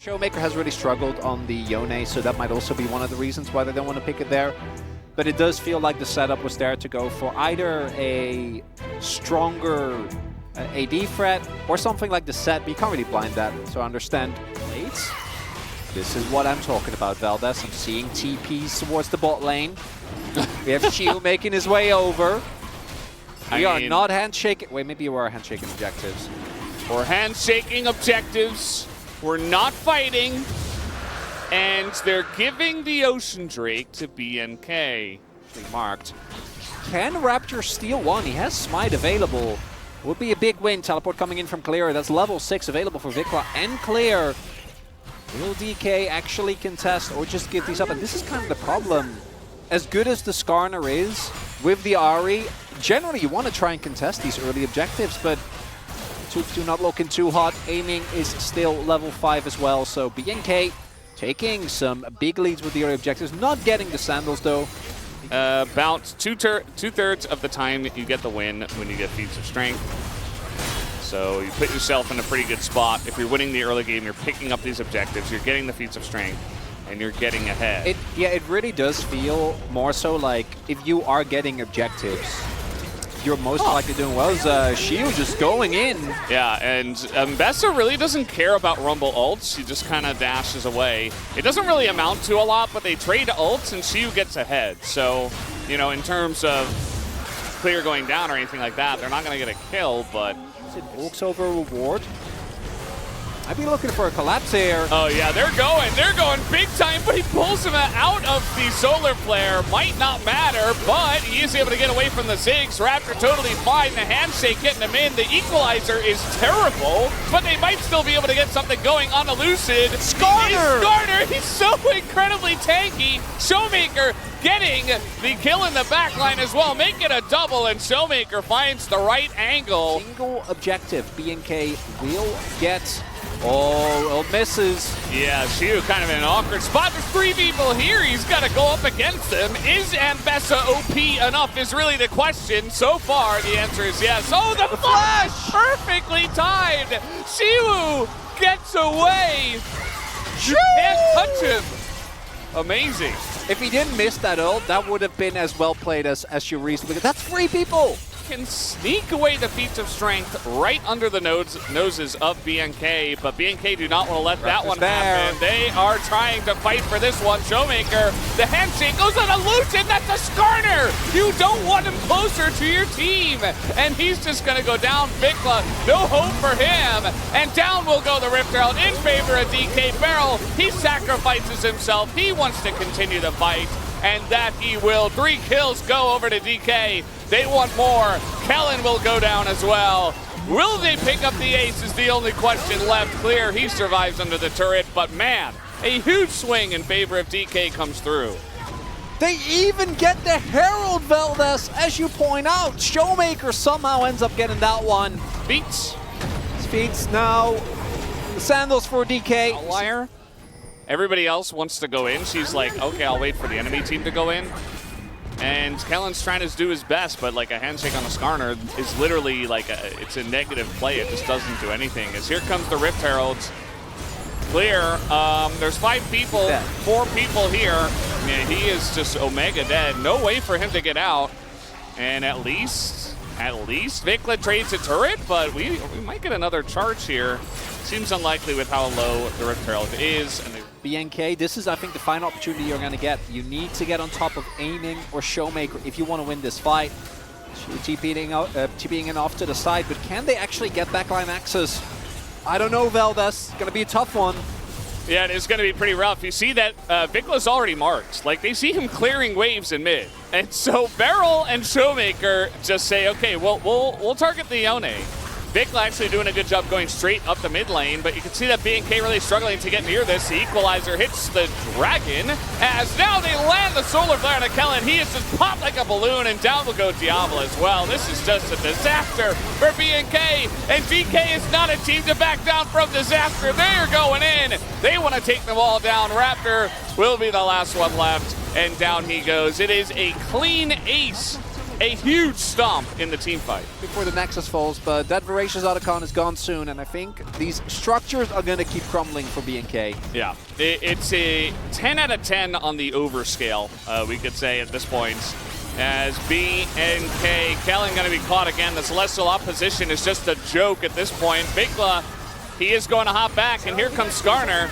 Showmaker has really struggled on the Yone, so that might also be one of the reasons why they don't want to pick it there. But it does feel like the setup was there to go for either a stronger AD threat or something like the set, but you can't really blind that, so I understand. Blades. This is what I'm talking about, Valdez. I'm seeing TPs towards the bot lane. We have Shield making his way over. We are not handshaking. Wait, maybe you are handshaking objectives. We're handshaking objectives. We're not fighting. And they're giving the Ocean Drake to BNK. Marked. Can Raptor steal one? He has Smite available. Would be a big win. Teleport coming in from Clear. That's level 6 available for Vikla and Clear. Will DK actually contest or just give these up? And this is kind of the problem. As good as the Skarner is with the Ahri, generally you want to try and contest these early objectives, but to not looking too hot. Aiming is still level 5 as well, so BNK taking some big leads with the early objectives. Not getting the sandals though. About two-thirds of the time you get the win when you get feats of strength. So you put yourself in a pretty good spot. If you're winning the early game, you're picking up these objectives, you're getting the feats of strength, and you're getting ahead. It really does feel more so like if you are getting objectives, you're most likely doing well. As Shield just going in. Yeah, and Bessa really doesn't care about Rumble ults. He just kind of dashes away. It doesn't really amount to a lot, but they trade ults and Shield gets ahead. So, you know, in terms of Clear going down or anything like that, they're not going to get a kill, but... It walks over a reward. I'd be looking for a collapse here. Oh yeah, they're going big time, but he pulls him out of the solar flare. Might not matter, but he is able to get away from the Ziggs. Raptor totally fine, the handshake getting him in. The equalizer is terrible, but they might still be able to get something going on the Lucid. Skarner! He's so incredibly tanky. Showmaker getting the kill in the backline as well, make it a double, and Showmaker finds the right angle. Single objective, BNK will get. Oh, it misses. Yeah, Shiu kind of in an awkward spot. There's 3 people here. He's got to go up against them. Is Ambessa OP enough is really the question. So far, the answer is yes. Oh, the flash! Perfectly timed. Shiu gets away. You can't touch him. Amazing. If he didn't miss that ult, that would have been as well played as you recently. That's 3 people. Can sneak away the feats of strength right under the noses of BNK, but BNK do not want to let that one happen. They are trying to fight for this one. Showmaker, the handshake goes on a Lucian. That's a Skarner. You don't want him closer to your team, and he's just going to go down. Vikla, no hope for him, and down will go the Rift Herald in favor of DK Barrel. He sacrifices himself. He wants to continue the fight, and that he will. 3 kills go over to DK. They want more. Kellen will go down as well. Will they pick up the ace is the only question left. Clear, he survives under the turret, but man, a huge swing in favor of DK comes through. They even get the Herald, Valdez, as you point out. Showmaker somehow ends up getting that one. Beats. Speeds now. The sandals for DK. Outlier. Everybody else wants to go in. She's like, okay, I'll wait for the enemy team to go in. And Kellen's trying to do his best, but like a handshake on a Skarner is literally like it's a negative play. It just doesn't do anything. As here comes the Rift Heralds. Clear. There's 5 people, 4 people here. Yeah, he is just Omega dead. No way for him to get out. And at least Vikla trades a turret, but we might get another charge here. Seems unlikely with how low the Rift Herald is. And BNK, this is, I think, the final opportunity you're going to get. You need to get on top of Aiming or Showmaker if you want to win this fight. TPing off to the side, but can they actually get backline access? I don't know, Valdez. It's going to be a tough one. Yeah, it is going to be pretty rough. You see that Vikla's already marked. Like, they see him clearing waves in mid. And so Barrel and Showmaker just say, okay, we'll target the Yone. Vikla actually doing a good job going straight up the mid lane, but you can see that BNK really struggling to get near this. The equalizer hits the dragon, as now they land the solar flare on Kellen. He is just popped like a balloon, and down will go Diablo as well. This is just a disaster for BNK, and DK is not a team to back down from disaster. They are going in. They want to take them all down. Raptor will be the last one left, and down he goes. It is a clean ace a huge stomp in the team fight. Before the Nexus falls, but that Voracious Otacon is gone soon, and I think these structures are going to keep crumbling for BNK. Yeah, it's a 10 out of 10 on the overscale, we could say at this point. As BNK, Kellen going to be caught again. The Celestial opposition is just a joke at this point. Vikla, he is going to hop back, and here comes Skarner.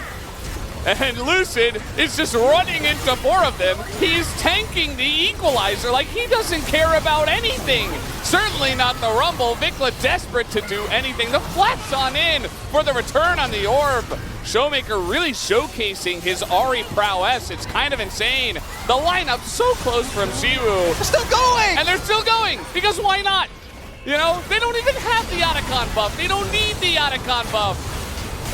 And Lucid is just running into 4 of them. He is tanking the equalizer like he doesn't care about anything. Certainly not the Rumble. Vikla desperate to do anything. The flats on in for the return on the orb. Showmaker really showcasing his Ahri prowess. It's kind of insane. The lineup so close from Xiwu. They're still going! And they're still going, because why not? You know, they don't even have the Otacon buff. They don't need the Otacon buff.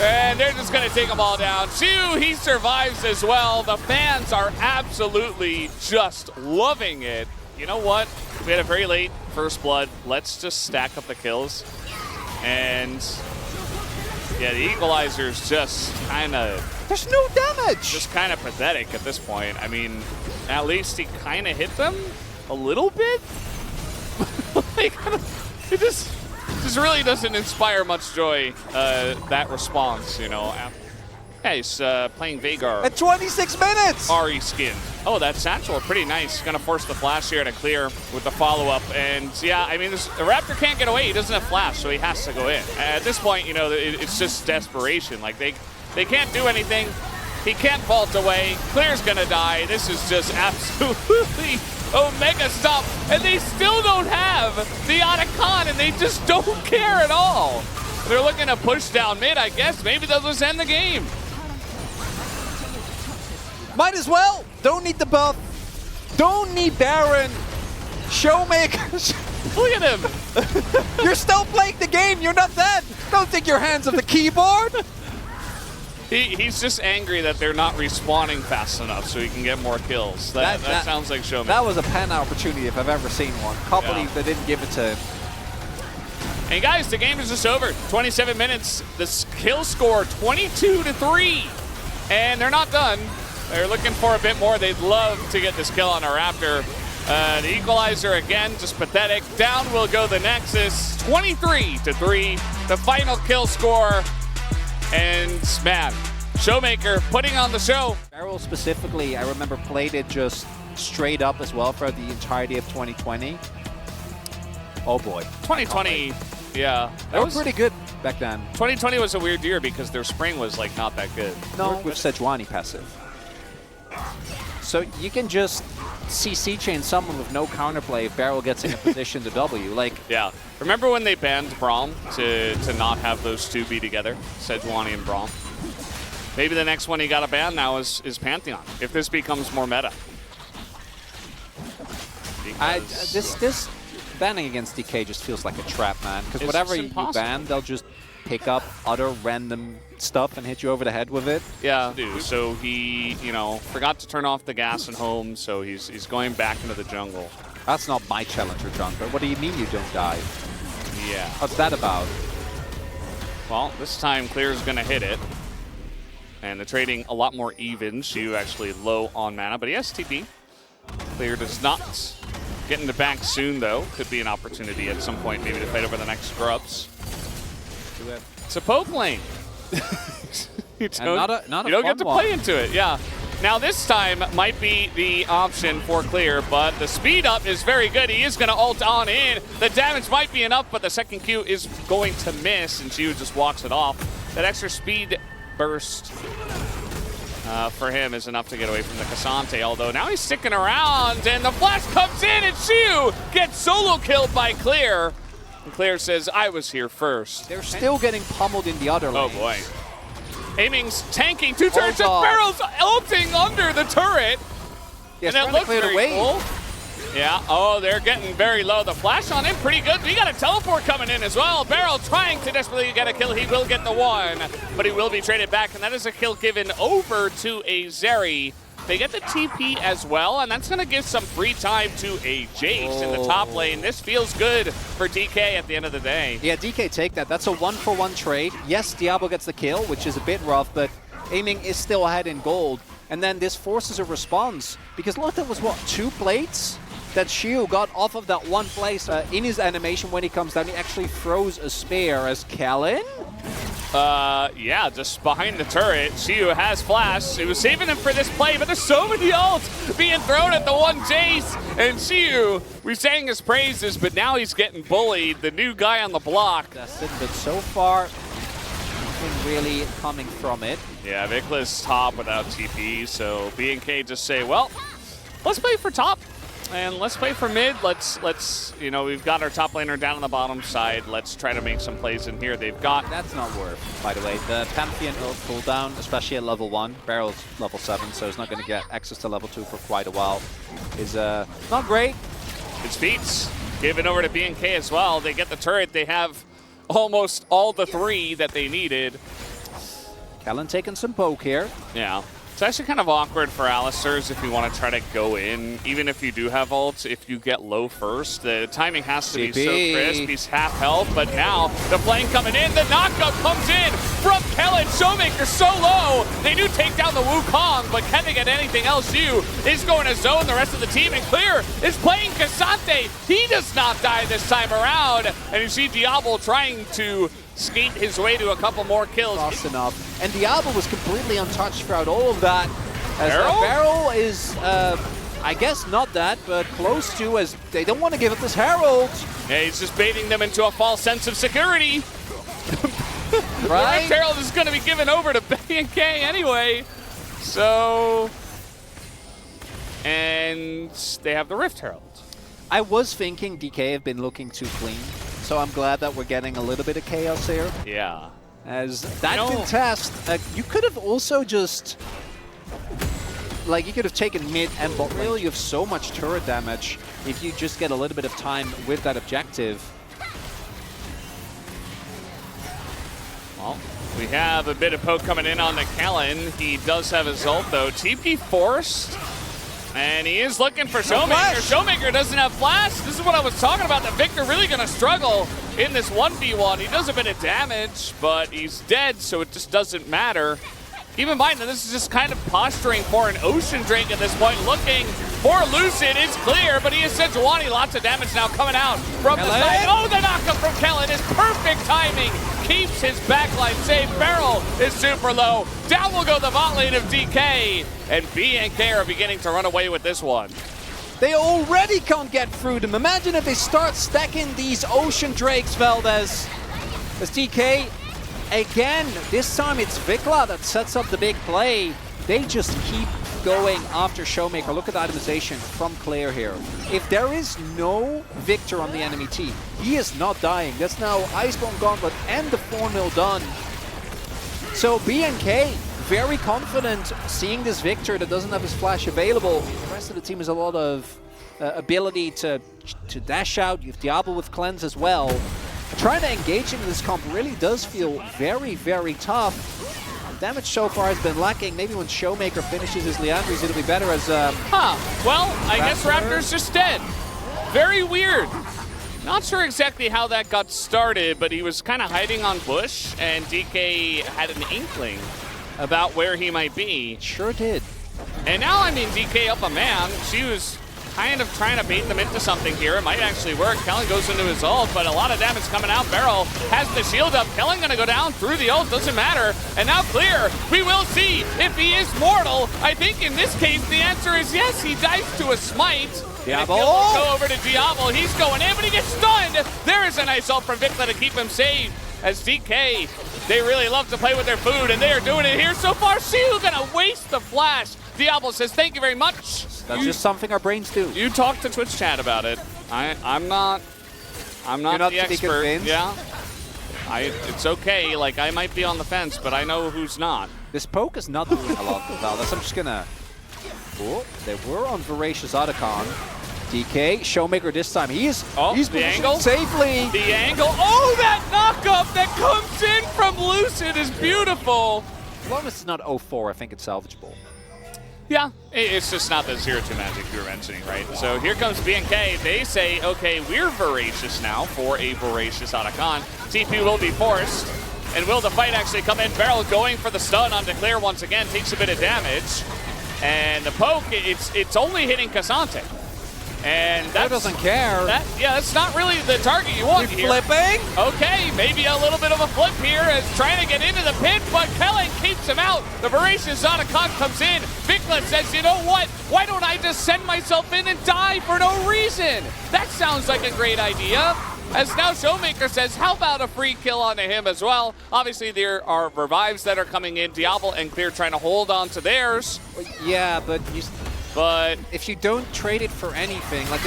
And they're just going to take them all down. Xiwu, he survives as well. The fans are absolutely just loving it. You know what? We had a very late first blood. Let's just stack up the kills. And yeah, the equalizer's just kind of... There's no damage! Just kind of pathetic at this point. I mean, at least he kind of hit them a little bit. Like, it just really doesn't inspire much joy, that response, you know. Yeah, he's playing Veigar. At 26 minutes! Ahri skin. Oh, that satchel, pretty nice. Gonna force the flash here to clear with the follow-up. And yeah, I mean, the Raptor can't get away. He doesn't have flash, so he has to go in. At this point, you know, it's just desperation. Like, they can't do anything. He can't vault away. Clear's gonna die. This is just absolutely Omega stop. And they still don't have the Otacon, and they just don't care at all. They're looking to push down mid, I guess. Maybe they'll just end the game. Might as well. Don't need the buff. Don't need Baron. Showmakers. Look at him. You're still playing the game. You're not dead. Don't take your hands off the keyboard. He's just angry that they're not respawning fast enough so he can get more kills. That sounds like Showmaker. That was a pen opportunity if I've ever seen one. Can't believe they didn't give it to him. And guys, the game is just over. 27 minutes. The kill score 22-3. And they're not done. They're looking for a bit more. They'd love to get this kill on a Raptor. The equalizer again, just pathetic. Down will go the Nexus. 23-3. The final kill score. And man, Showmaker putting on the show. Beryl specifically, I remember played it just straight up as well for the entirety of 2020. Oh boy. 2020, yeah. That was pretty good back then. 2020 was a weird year because their spring was like not that good. No, with Sejuani passive. So you can just CC chain someone with no counterplay if Beryl gets in a position to W. Like, yeah. Remember when they banned Braum to not have those two be together, Sejuani and Braum? Maybe the next one he got a ban now is Pantheon, if this becomes more meta. This banning against DK just feels like a trap, man. Because whatever you ban, they'll just pick up other random stuff and hit you over the head with it. Yeah, so he, you know, forgot to turn off the gas at home, so he's going back into the jungle. That's not my challenger jungler. What do you mean you don't die? Yeah. What's that about? Well, this time Clear's gonna hit it. And the trading a lot more even. Xiwu actually low on mana, but he has TP. Clear does not. Getting the back soon, though. Could be an opportunity at some point, maybe to fight over the next scrubs. It's a poke lane. you don't get to play into it, yeah. Now this time might be the option for Clear, but the speed up is very good. He is going to ult on in. The damage might be enough, but the second Q is going to miss, and Xiwu just walks it off. That extra speed burst for him is enough to get away from the Cassante, although now he's sticking around, and the flash comes in, and Xiwu gets solo killed by Clear. And Clear says, I was here first. They're still getting pummeled in the other lane. Oh boy. Aiming's tanking, 2 turns, and Barrel's ulting under the turret. Yes, and it looks very cool. Yeah, oh, they're getting very low. The flash on him, pretty good. We got a teleport coming in as well. Barrel trying to desperately get a kill. He will get the one, but he will be traded back, and that is a kill given over to a Zeri. They get the TP as well, and that's going to give some free time to a Jace in the top lane. This feels good for DK at the end of the day. Yeah, DK take that. That's a 1-for-1 trade. Yes, Diablo gets the kill, which is a bit rough, but Aiming is still ahead in gold. And then this forces a response, because look, that was what, 2 plates? that Shiu got off of that one place in his animation when he comes down. He actually throws a spear as Kellen. Yeah, just behind the turret. Shiu has flash. He was saving him for this play, but there's so many ults being thrown at the one chase. And Shiu, we sang his praises, but now he's getting bullied. The new guy on the block. That's it, but so far, nothing really coming from it. Yeah, Vicla's top without TP, so BNK just say, well, let's play for top. And let's play for mid. Let's you know, we've got our top laner down on the bottom side. Let's try to make some plays in here. They've got... That's not worth, by the way. The Pantheon ult cooldown, especially at level 1, Barrel's level 7, so he's not going to get access to level 2 for quite a while, is not great. It's Feats given over to BNK as well. They get the turret. They have almost all the 3 that they needed. Kellen taking some poke here. Yeah. It's actually kind of awkward for Alistairs if you want to try to go in, even if you do have ults, if you get low first. The timing has to be so crisp. He's half health, but now the flame coming in. The knockup comes in from Kellen. Showmaker so low. They do take down the Wukong, but can they get anything else? Yu is going to zone the rest of the team, and Clear is playing Cassante. He does not die this time around, and you see Diablo trying to skate his way to a couple more kills. Fast enough. And Diablo was completely untouched throughout all of that. As Barrel? Barrel is, I guess not that, but close to, as they don't want to give up this Herald. Yeah, he's just baiting them into a false sense of security. Right? The Herald is going to be given over to BNK anyway. So, and they have the Rift Herald. I was thinking DK have been looking too clean, so I'm glad that we're getting a little bit of chaos here. Yeah. As that contest, you could have also just, like, you could have taken mid and bot lane. You have so much turret damage if you just get a little bit of time with that objective. Well, we have a bit of poke coming in on the Kellen. He does have his ult though. TP forced. And he is looking for Showmaker. Showmaker doesn't have flash. This is what I was talking about. That Victor really going to struggle in this 1v1. He does a bit of damage, but he's dead, so it just doesn't matter. Keep in mind that this is just kind of posturing for an Ocean Drake at this point. Looking for Lucid. It's Clear, but he has Sejuani. Lots of damage now coming out from the side. Oh, the knockup from Kellen is perfect timing. Keeps his backline safe. Barrel is super low. Down will go the bot lane of DK. And BNK are beginning to run away with this one. They already can't get through them. Imagine if they start stacking these Ocean Drakes, Valdez. As DK, again, this time it's Vikla that sets up the big play. They just keep going after Showmaker. Look at the itemization from Claire here. If there is no Victor on the enemy team, he is not dying. That's now Iceborne Gauntlet and the 4-0 done. So BNK, very confident seeing this Victor that doesn't have his flash available. The rest of the team has a lot of ability to dash out. You have Diablo with Cleanse as well. Trying to engage him in this comp really does feel very, very tough. Damage so far has been lacking. Maybe when Showmaker finishes his Leandries, it'll be better as... Well, I guess Raptor's just dead. Very weird. Not sure exactly how that got started, but he was kind of hiding on bush, and DK had an inkling about where he might be. Sure did. And now, I mean, DK up a man. She was kind of trying to bait them into something here. It might actually work. Kellen goes into his ult, but a lot of damage coming out. Barrel has the shield up. Kellen gonna go down through the ult, doesn't matter. And now Clear, we will see if he is mortal. I think in this case, the answer is yes. He dives to a smite. Diablo! Go over to Diablo. He's going in, but he gets stunned. There is a nice ult from Vikla to keep him safe. As DK, they really love to play with their food, and they are doing it here so far. Shield gonna waste the flash. Diablo says, thank you very much. That's just something our brains do. You talk to Twitch chat about it. I'm not the expert. Yeah. It's okay. Like, I might be on the fence, but I know who's not. This poke is not doing a lot with Valdez. I'm just gonna... Oh, they were on Voracious Otacon. DK, Showmaker this time. He's the angle safely. The angle. Oh, that knockup that comes in from Lucid is beautiful. As long as it's not 0-4, I think it's salvageable. Yeah, it's just not the 0-2 magic you were mentioning, right? So here comes BNK. They say, okay, we're Voracious now for a Voracious Otacon. TP will be forced. And will the fight actually come in? Barrel going for the stun on Declare once again. Takes a bit of damage. And the poke, it's only hitting Cassante. And that doesn't care. That's not really the target you want here. Flipping? Okay, maybe a little bit of a flip here as trying to get into the pit, but Kellen keeps him out. The voracious Zonacon comes in. Vikla says, you know what? Why don't I just send myself in and die for no reason? That sounds like a great idea. As now Showmaker says, how about a free kill onto him as well? Obviously, there are revives that are coming in. Diablo and Clear trying to hold on to theirs. Yeah, but if you don't trade it for anything, like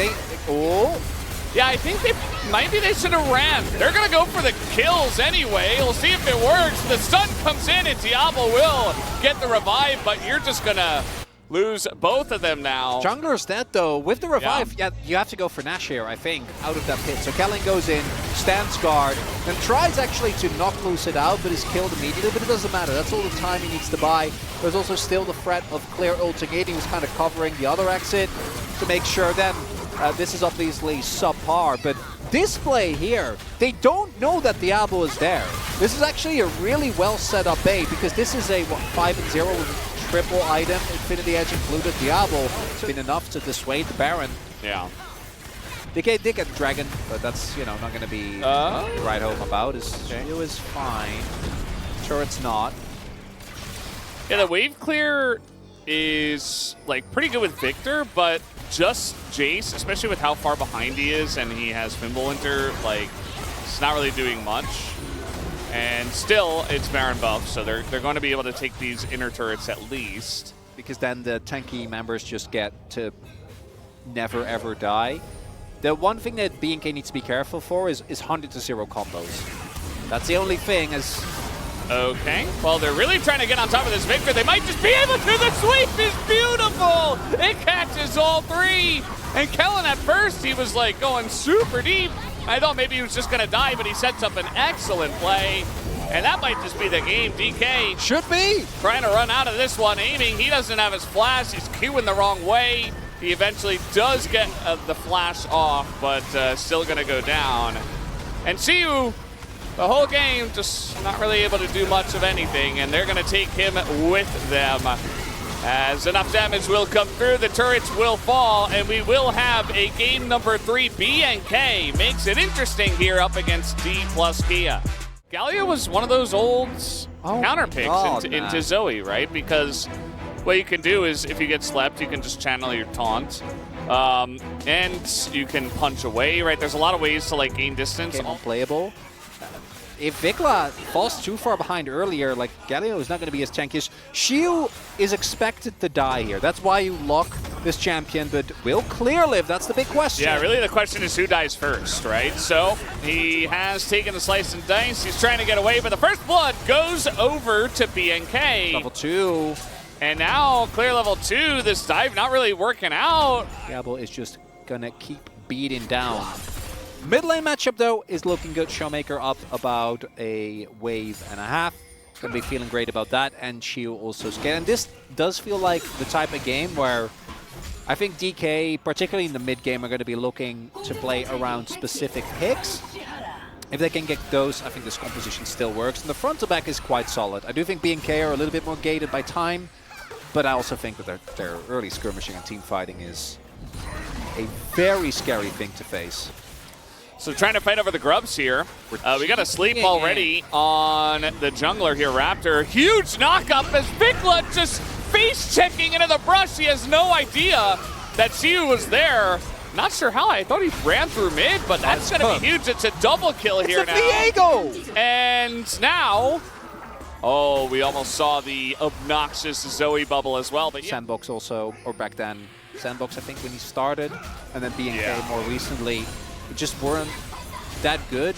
yeah, I think maybe they should have ran. They're gonna go for the kills anyway. We'll see if it works. The stun comes in and Diablo will get the revive, but you're just gonna lose both of them now. Jungler's dead though. With the revive, yeah, you have to go for Nash here, I think, out of that pit. So Kellen goes in, stands guard, and tries actually to knock loose it out, but is killed immediately. But it doesn't matter. That's all the time he needs to buy. There's also still the threat of Clear ulting in. He was kind of covering the other exit to make sure then this is obviously subpar. But this play here, they don't know that Diablo is there. This is actually a really well set up bait because this is a 5-0 with triple item, Infinity Edge included. Diablo. It's been enough to dissuade the Baron. Yeah. They get Dragon, but that's, you know, not going to be to write home about. His shield is fine. Sure, it's not. Yeah, the wave clear is like pretty good with Victor, but just Jace, especially with how far behind he is, and he has Fimbulwinter, like, it's not really doing much. And still, it's Baron buff, so they're going to be able to take these inner turrets at least. Because then the tanky members just get to never ever die. The one thing that BNK needs to be careful for is 100-0 combos. That's the only thing. Okay, well, they're really trying to get on top of this Victor. They might just be able to. The sweep is beautiful. It catches all three. And Kellen, at first, he was like going super deep. I thought maybe he was just going to die, but he sets up an excellent play. And that might just be the game. DK should be trying to run out of this one, aiming. He doesn't have his flash. He's queuing the wrong way. He eventually does get the flash off, but still going to go down. And Siu, the whole game, just not really able to do much of anything, and they're going to take him with them. As enough damage will come through, the turrets will fall, and we will have a game number 3. BNK makes it interesting here up against DPlus KIA. Gallia was one of those old counter picks into Zoe, right? Because what you can do is, if you get slept, you can just channel your taunt. And you can punch away, right? There's a lot of ways to like gain distance. Unplayable. If Vikla falls too far behind earlier, like, Galio is not going to be as tankish. Shiu is expected to die here. That's why you lock this champion, but will Clear live? That's the big question. Yeah, really the question is who dies first, right? So he has taken the slice and dice. He's trying to get away, but the first blood goes over to BNK. Level 2. And now Clear level 2. This dive not really working out. Diablo is just going to keep beating down. Mid lane matchup, though, is looking good. Showmaker up about a wave and a half. Gonna be feeling great about that. And Shiu also scared. And this does feel like the type of game where I think DK, particularly in the mid game, are going to be looking to play around specific picks. If they can get those, I think this composition still works. And the front to back is quite solid. I do think BNK are a little bit more gated by time, but I also think that their early skirmishing and team fighting is a very scary thing to face. So trying to fight over the grubs here. We got a sleep already on the jungler here, Raptor. Huge knock-up as Vikla just face-checking into the brush. He has no idea that Shiu was there. Not sure how. I thought he ran through mid, but that's going to be huge. It's a double kill here now. Diego! And now... Oh, we almost saw the obnoxious Zoe bubble as well. But yeah. Sandbox also, or back then, Sandbox I think when he started, and then BNK more recently. Just weren't that good,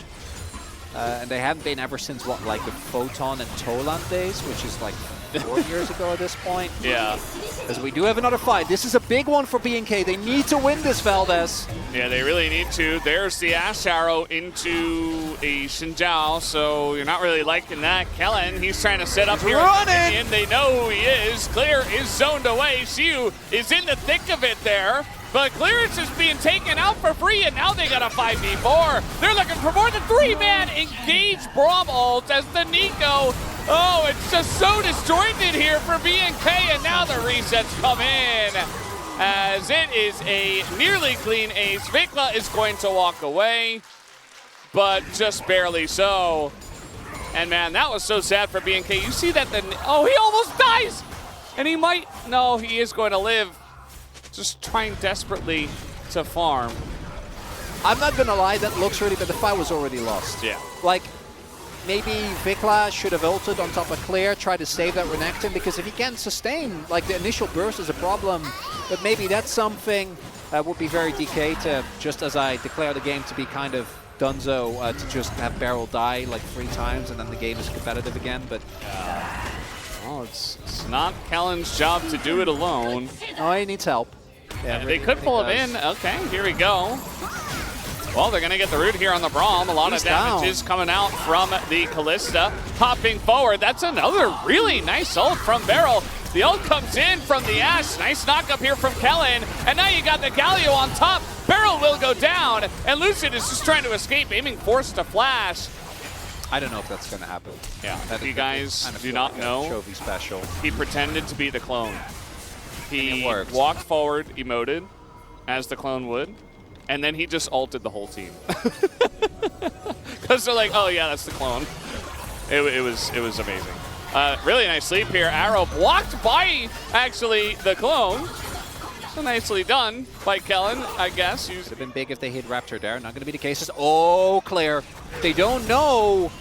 and they haven't been ever since what, like the Photon and Toland days, which is like 4 years ago at this point. Yeah. As we do have another fight. This is a big one for BNK. They need to win this, Valdez. Yeah, they really need to. There's the Ash Arrow into a Xinjiao, so you're not really liking that. Kellen, he's trying to set up here. Running! They know who he is. Clear is zoned away. Shiu is in the thick of it there. But Clearance is being taken out for free, and now they got a 5v4. They're looking for more than 3-man engage Braum ult as the Nico. Oh, it's just so disjointed here for BNK, and now the resets come in. as it is a nearly clean ace. Vikla is going to walk away, but just barely so. And man, that was so sad for BNK. You see that oh, he almost dies! And he might, no, he is going to live. Just trying desperately to farm. I'm not gonna lie, that looks really, but the fight was already lost. Yeah. Like, maybe Vikla should have ulted on top of Clear, try to save that Renekton, because if he can't sustain, like the initial burst is a problem, but maybe that's something that would be very DK to, just as I declare the game to be kind of Dunzo, to just have Beryl die like 3 times and then the game is competitive again, but... Well, it's not Kellen's job to do it alone. Oh, he needs help. Yeah, they could pull him in. Okay, here we go. Well, they're going to get the root here on the Braum. A lot of damage is coming out from the Kalista. Hopping forward, that's another really nice ult from Beryl. The ult comes in from the Ashe. Nice knock up here from Kellen. And now you got the Galio on top. Beryl will go down. And Lucid is just trying to escape, aiming forced to flash. I don't know if that's going to happen. Yeah, you guys do not know. Trophy special. He pretended to be the clone. He walked forward, emoted, as the clone would. And then he just ulted the whole team. Because they're like, oh yeah, that's the clone. It was amazing. Really nice sleep here. Arrow blocked by, actually, the clone. So nicely done by Kellen, I guess. Would have been big if they hit Raptor there. Not going to be the case. Oh, Claire. They don't know.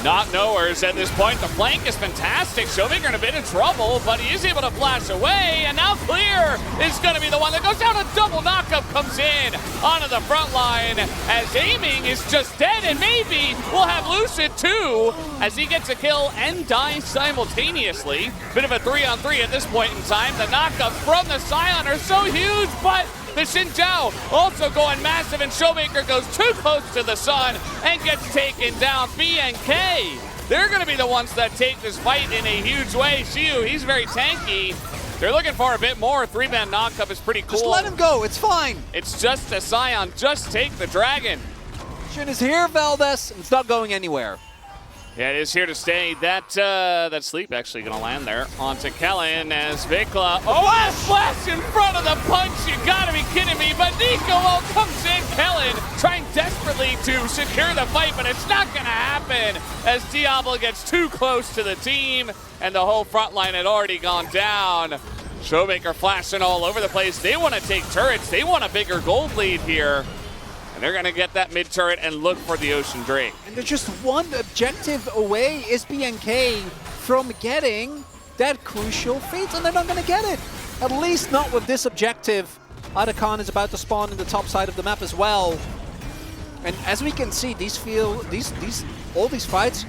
Not knowers at this point. The flank is fantastic. Showmaker in a bit of trouble, but he is able to flash away. And now Clear is going to be the one that goes down. A double knockup comes in onto the front line as aiming is just dead. And maybe we'll have Lucid too as he gets a kill and dies simultaneously. Bit of a 3-on-3 at this point in time. The knockups from the Scion are so huge, but the Xin Zhao also going massive, and Showmaker goes too close to the sun and gets taken down. BNK, they're going to be the ones that take this fight in a huge way. Xiu, he's very tanky. They're looking for a bit more. 3-man knockup is pretty cool. Just let him go. It's fine. It's just a Scion. Just take the dragon. Shin is here, Valdez. It's not going anywhere. Yeah, it is here to stay. That sleep actually going to land there onto Kellen as Vikla. Oh, flash in front of the punch. You got to be kidding me. But Nico comes in. Kellen trying desperately to secure the fight, but it's not going to happen as Diablo gets too close to the team, and the whole front line had already gone down. Showmaker flashing all over the place. They want to take turrets. They want a bigger gold lead here. They're going to get that mid turret and look for the Ocean Drake. And they're just one objective away is BNK from getting that crucial feat, and they're not going to get it. At least not with this objective. Adakan is about to spawn in the top side of the map as well. And as we can see, all these fights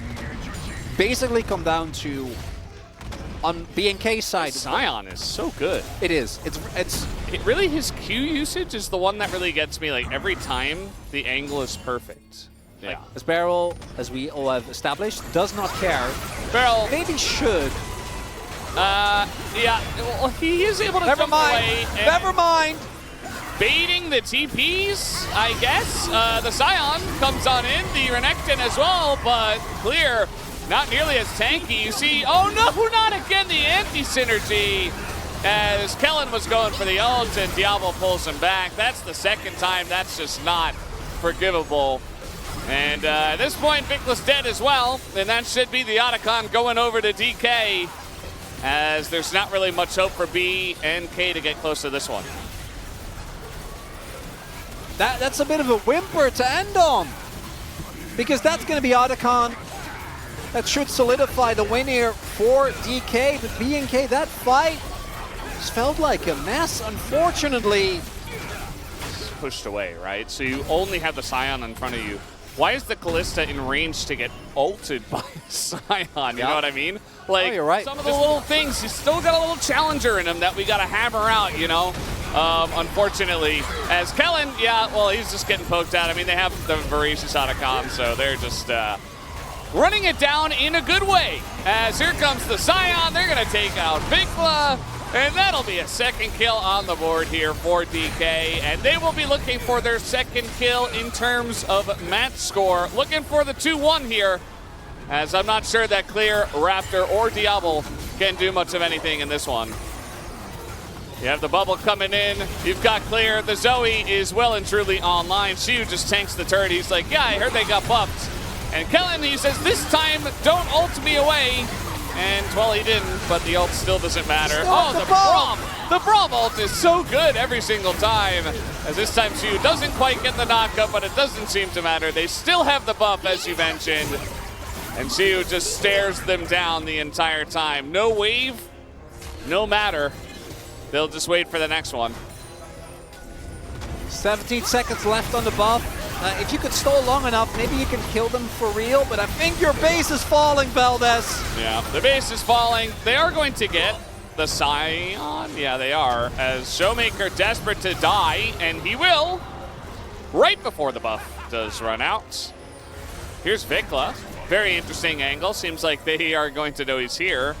basically come down to on BNK's side. Scion is so good. It is. It's really, his Q usage is the one that really gets me. Like every time, the angle is perfect. Yeah. Like, as Beryl, as we all have established, does not care. Beryl maybe should. Yeah. Well, he is able to jump away. Never mind. Baiting the TPs, I guess. The Scion comes on in, the Renekton as well, but Clear. Not nearly as tanky. You see, oh no, not again, the anti-synergy. As Kellen was going for the ult and Diablo pulls him back. That's the second time. That's just not forgivable. And at this point, Vikla's dead as well. And that should be the Otacon going over to DK. As there's not really much hope for BNK to get close to this one. That's a bit of a whimper to end on. Because that's going to be Otacon. That should solidify the win here for DK, but BNK, that fight just felt like a mess, unfortunately. Pushed away, right? So you only have the Scion in front of you. Why is the Kalista in range to get ulted by Scion? You know what I mean? Like, you're right. Some of the little things, he's still got a little challenger in him that we got to hammer out, you know? Unfortunately, as Kellen, yeah, well, he's just getting poked at. I mean, they have the voracious Otacon, so they're just running it down in a good way. As here comes the Scion, they're going to take out Vikla, and that'll be a second kill on the board here for DK, and they will be looking for their second kill in terms of match score. Looking for the 2-1 here, as I'm not sure that Clear, Raptor, or Diablo can do much of anything in this one. You have the bubble coming in. You've got clear. The Zoe is well and truly online. Xiu just tanks the turret. He's like, yeah, I heard they got buffed. And Kellen, he says, this time, don't ult me away. And, well, he didn't, but the ult still doesn't matter. Oh, the Braum! The Braum ult is so good every single time. As this time, Xiu doesn't quite get the knockup, but it doesn't seem to matter. They still have the buff, as you mentioned. And Xiu just stares them down the entire time. No wave, no matter. They'll just wait for the next one. 17 seconds left on the buff. If you could stall long enough, maybe you can kill them for real, but I think your base is falling, Valdez. Yeah, the base is falling. They are going to get the Scion. Yeah, they are. As Showmaker desperate to die, and he will, right before the buff does run out. Here's Vikla. Very interesting angle. Seems like they are going to know he's here.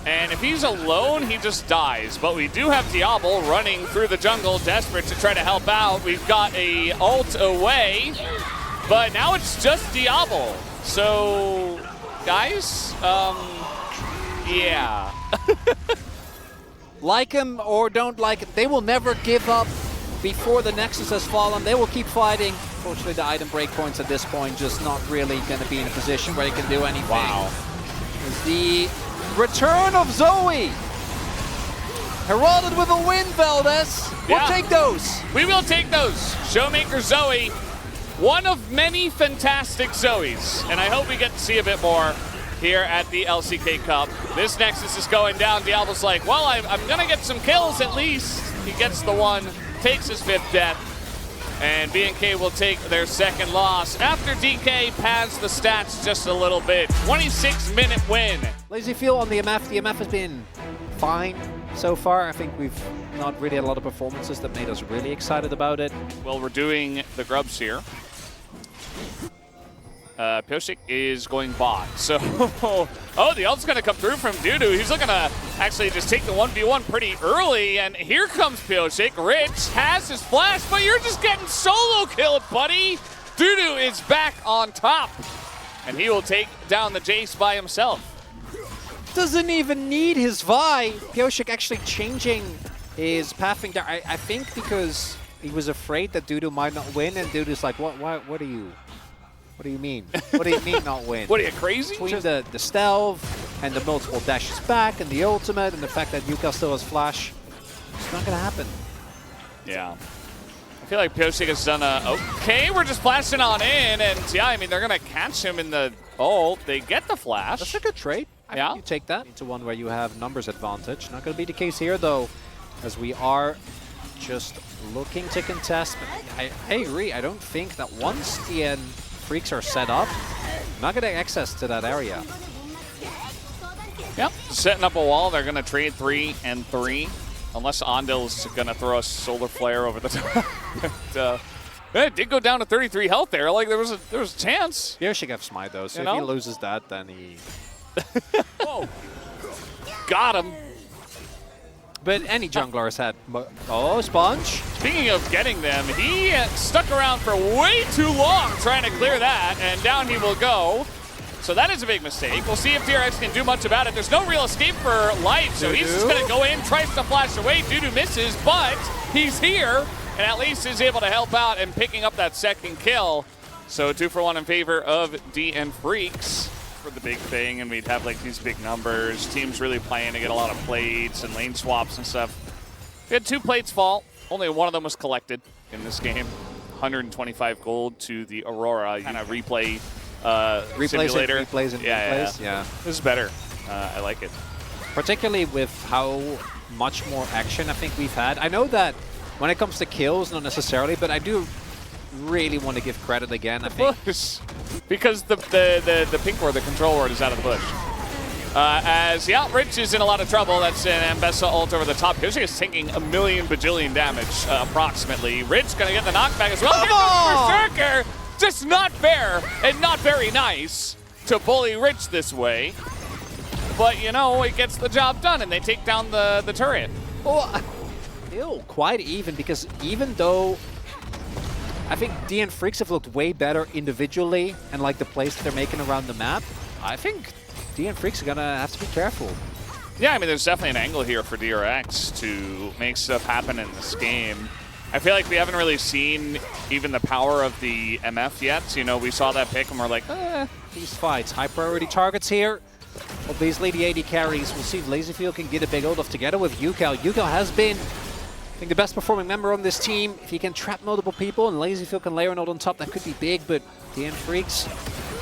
And if he's alone, he just dies. But we do have Diablo running through the jungle, desperate to try to help out. We've got a ult away, but now it's just Diablo. So, guys, yeah. Like him or don't like him, they will never give up before the Nexus has fallen. They will keep fighting. Fortunately, the item breakpoints at this point just not really going to be in a position where they can do anything. Wow. The return of Zoe. Heralded with a win, Valdez. We'll take those. We will take those. Showmaker Zoe, one of many fantastic Zoes. And I hope we get to see a bit more here at the LCK Cup. This Nexus is going down. Diablo's like, well, I'm going to get some kills at least. He gets the one, takes his 5th death. And BNK will take their 2nd loss after DK pads the stats just a little bit. 26-minute win. Lazy feel on the MF. The MF has been fine so far. I think we've not really had a lot of performances that made us really excited about it. Well, we're doing the grubs here. Pyosik is going bot. So, oh, the ult's going to come through from Dudu. He's looking to actually just take the 1v1 pretty early. And here comes Pyosik. Rich has his flash, but you're just getting solo killed, buddy. Dudu is back on top. And he will take down the Jace by himself. Doesn't even need his Vi. Pyosik actually changing his pathing there. I think because he was afraid that Dudu might not win. And Dudu's like, what are you? What do you mean? What do you mean not win? What are you, crazy? Between the stealth and the multiple dashes back and the ultimate and the fact that Yuka still has flash, it's not going to happen. Yeah. I feel like Pyosik has done okay, we're just flashing on in, and yeah, I mean, they're going to catch him in the ult. They get the flash. That's a good trade. I think you take that into one where you have numbers advantage. Not going to be the case here, though, as we are just looking to contest. But I agree. I don't think that once DN Freecs are set up, I'm not getting access to that area. Yep, setting up a wall. They're going to trade 3 and 3, unless Ondil's going to throw a solar flare over the top. It did go down to 33 health there. Like there was a chance. Pyosik have smite though, so if he loses that, then he. Whoa! Got him. But any jungler has had. Oh, Sponge. Speaking of getting them, he stuck around for way too long trying to clear that, and down he will go. So that is a big mistake. We'll see if FEARX can do much about it. There's no real escape for life, so he's just going to go in, tries to flash away. Dudu misses, but he's here, and at least is able to help out and picking up that 2nd kill. So 2-for-1 in favor of DN Freecs for the big thing, and we'd have like these big numbers. Teams really playing to get a lot of plates and lane swaps and stuff. We had 2 plates fall. Only one of them was collected in this game. 125 gold to the Aurora. Kind of replay simulator. Replays and replays. Yeah. This is better. I like it. Particularly with how much more action I think we've had. I know that when it comes to kills, not necessarily, but I do really want to give credit again. I think because the pink ward, the control ward, is out of the bush. As Rich is in a lot of trouble. That's an Ambessa ult over the top. Pyosik is taking a million bajillion damage, approximately. Rich gonna get the knockback as well. Here comes Berserker! Just not fair and not very nice to bully Rich this way. But you know, it gets the job done, and they take down the turret. Well, still quite even, because even though I think DN Freecs have looked way better individually and like the plays that they're making around the map, I think DN Freecs are gonna have to be careful. Yeah, I mean, there's definitely an angle here for DRX to make stuff happen in this game. I feel like we haven't really seen even the power of the MF yet. You know, we saw that pick and we're like, These fights, high priority targets here. Obviously, the AD carries. We'll see if LazyField can get a big ult off together with Yukal. Yukal has been, I think, the best performing member on this team. If he can trap multiple people and LazyField can layer an ult on top, that could be big, but DN Freecs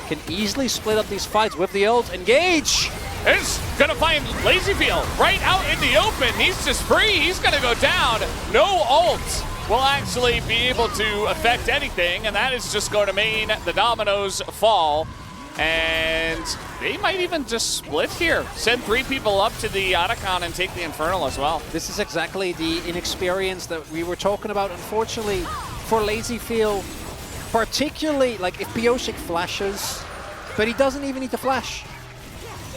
can easily split up these fights with the ult. Engage! Is gonna find LazyField right out in the open. He's just free. He's gonna go down. No ult will actually be able to affect anything, and that is just going to mean the dominoes fall. And they might even just split here. Send 3 people up to the Otacon and take the Infernal as well. This is exactly the inexperience that we were talking about, unfortunately, for LazyField. Particularly, like, if Pioshik flashes, but he doesn't even need to flash,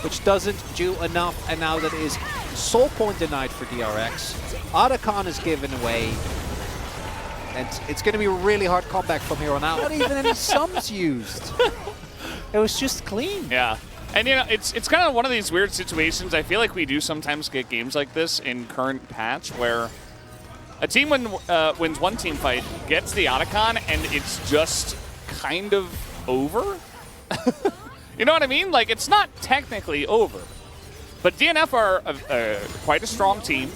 which doesn't do enough, and now that is soul point denied for DRX. Otacon is given away, and it's going to be a really hard comeback from here on out. Not even any sums used. It was just clean. Yeah. And, you know, it's kind of one of these weird situations. I feel like we do sometimes get games like this in current patch where a team wins one team fight, gets the Otacon, and it's just kind of over. You know what I mean? Like, it's not technically over. But DNF are quite a strong team.